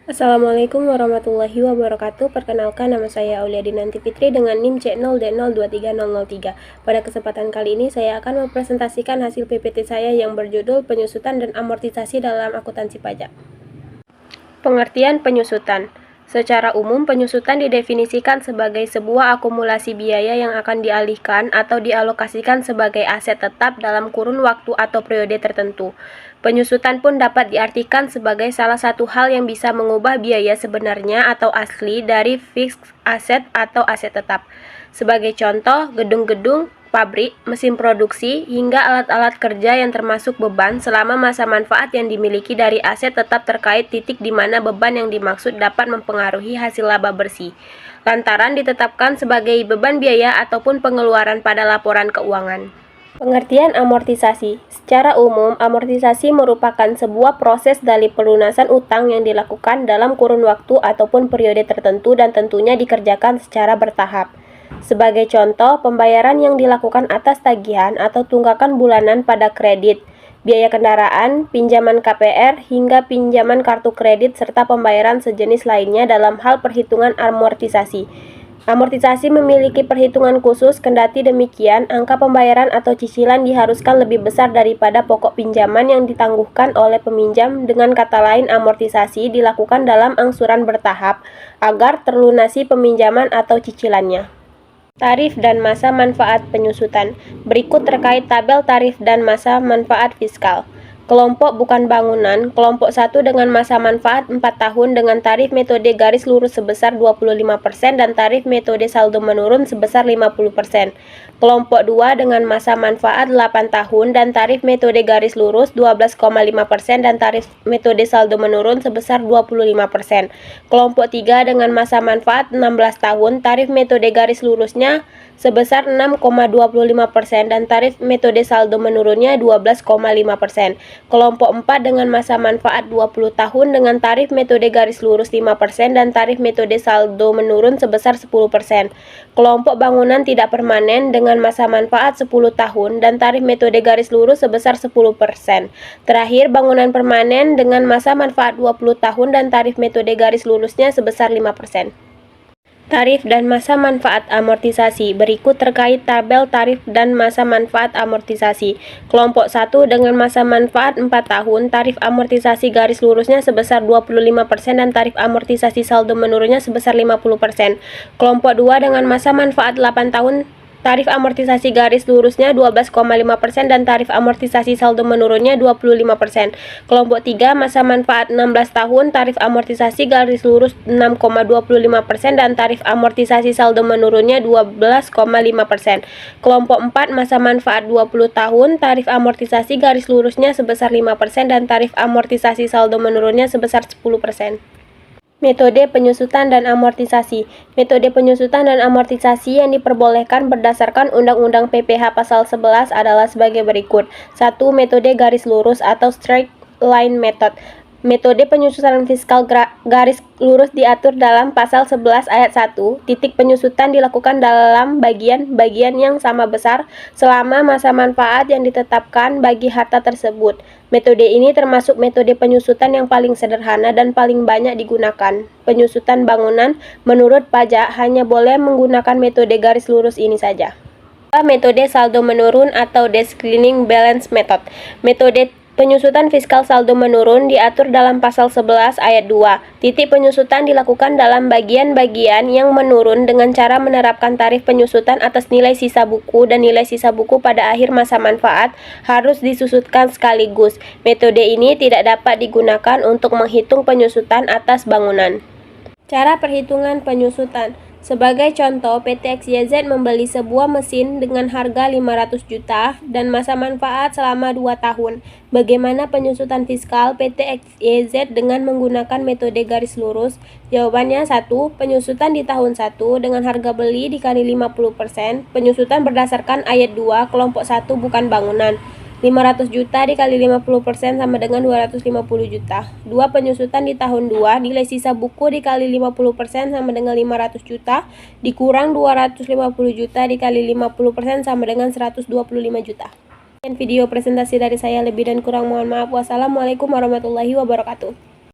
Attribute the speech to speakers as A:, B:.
A: Assalamualaikum warahmatullahi wabarakatuh. Perkenalkan, nama saya Aulia Dinanti Fitri dengan NIM C0D023003. Pada kesempatan kali ini saya akan mempresentasikan hasil PPT saya yang berjudul Penyusutan dan Amortisasi dalam Akuntansi Pajak. Pengertian penyusutan. Secara umum, penyusutan didefinisikan sebagai sebuah akumulasi biaya yang akan dialihkan atau dialokasikan sebagai aset tetap dalam kurun waktu atau periode tertentu. Penyusutan pun dapat diartikan sebagai salah satu hal yang bisa mengubah biaya sebenarnya atau asli dari fixed asset atau aset tetap. Sebagai contoh, gedung-gedung, pabrik, mesin produksi, hingga alat-alat kerja yang termasuk beban selama masa manfaat yang dimiliki dari aset tetap terkait titik di mana beban yang dimaksud dapat mempengaruhi hasil laba bersih, lantaran ditetapkan sebagai beban biaya ataupun pengeluaran pada laporan keuangan. Pengertian amortisasi. Secara umum, amortisasi merupakan sebuah proses dari pelunasan utang yang dilakukan dalam kurun waktu ataupun periode tertentu dan tentunya dikerjakan secara bertahap. Sebagai contoh, pembayaran yang dilakukan atas tagihan atau tunggakan bulanan pada kredit, biaya kendaraan, pinjaman KPR, hingga pinjaman kartu kredit serta pembayaran sejenis lainnya dalam hal perhitungan amortisasi. Amortisasi memiliki perhitungan khusus, kendati demikian, angka pembayaran atau cicilan diharuskan lebih besar daripada pokok pinjaman yang ditangguhkan oleh peminjam. Dengan kata lain, amortisasi dilakukan dalam angsuran bertahap agar terlunasi peminjaman atau cicilannya. Tarif dan masa manfaat penyusutan. Berikut terkait tabel tarif dan masa manfaat fiskal. Kelompok bukan bangunan, kelompok 1 dengan masa manfaat 4 tahun dengan tarif metode garis lurus sebesar 25% dan tarif metode saldo menurun sebesar 50%. Kelompok 2 dengan masa manfaat 8 tahun dan tarif metode garis lurus 12,5% dan tarif metode saldo menurun sebesar 25%. Kelompok 3 dengan masa manfaat 16 tahun, tarif metode garis lurusnya sebesar 6,25% dan tarif metode saldo menurunnya 12,5%. Kelompok 4 dengan masa manfaat 20 tahun dengan tarif metode garis lurus 5% dan tarif metode saldo menurun sebesar 10%. Kelompok bangunan tidak permanen dengan masa manfaat 10 tahun dan tarif metode garis lurus sebesar 10%. Terakhir, bangunan permanen dengan masa manfaat 20 tahun dan tarif metode garis lurusnya sebesar 5%. Tarif dan masa manfaat amortisasi. Berikut terkait tabel tarif dan masa manfaat amortisasi. Kelompok 1 dengan masa manfaat 4 tahun, tarif amortisasi garis lurusnya sebesar 25% dan tarif amortisasi saldo menurunnya sebesar 50%. Kelompok 2 dengan masa manfaat 8 tahun, tarif amortisasi garis lurusnya 12,5% dan tarif amortisasi saldo menurunnya 25%. Kelompok 3 masa manfaat 16 tahun, tarif amortisasi garis lurus 6,25% dan tarif amortisasi saldo menurunnya 12,5%. Kelompok 4 masa manfaat 20 tahun, tarif amortisasi garis lurusnya sebesar 5% dan tarif amortisasi saldo menurunnya sebesar 10%. Metode penyusutan dan amortisasi. Metode penyusutan dan amortisasi yang diperbolehkan berdasarkan Undang-Undang PPh Pasal 11 adalah sebagai berikut. 1. Metode garis lurus atau straight line method. Metode penyusutan fiskal garis lurus diatur dalam Pasal 11 Ayat 1. Titik penyusutan dilakukan dalam bagian-bagian yang sama besar selama masa manfaat yang ditetapkan bagi harta tersebut. Metode ini termasuk metode penyusutan yang paling sederhana dan paling banyak digunakan. Penyusutan bangunan menurut pajak hanya boleh menggunakan metode garis lurus ini saja. Metode saldo menurun atau declining balance method. Metode penyusutan fiskal saldo menurun diatur dalam Pasal 11 Ayat 2. Titik penyusutan dilakukan dalam bagian-bagian yang menurun dengan cara menerapkan tarif penyusutan atas nilai sisa buku dan nilai sisa buku pada akhir masa manfaat harus disusutkan sekaligus. Metode ini tidak dapat digunakan untuk menghitung penyusutan atas bangunan. Cara perhitungan penyusutan. Sebagai contoh, PT XYZ membeli sebuah mesin dengan harga 500 juta dan masa manfaat selama 2 tahun. Bagaimana penyusutan fiskal PT XYZ dengan menggunakan metode garis lurus? Jawabannya 1. Penyusutan di tahun 1 dengan harga beli dikali 50%. Penyusutan berdasarkan ayat 2 kelompok 1 bukan bangunan. 500 juta dikali 50% sama dengan 250 juta. 2. Penyusutan di tahun 2, nilai sisa buku dikali 50% sama dengan 500 juta, dikurang 250 juta dikali 50% sama dengan 125 juta. Sekian video presentasi dari saya, lebih dan kurang mohon maaf. Wassalamualaikum warahmatullahi wabarakatuh.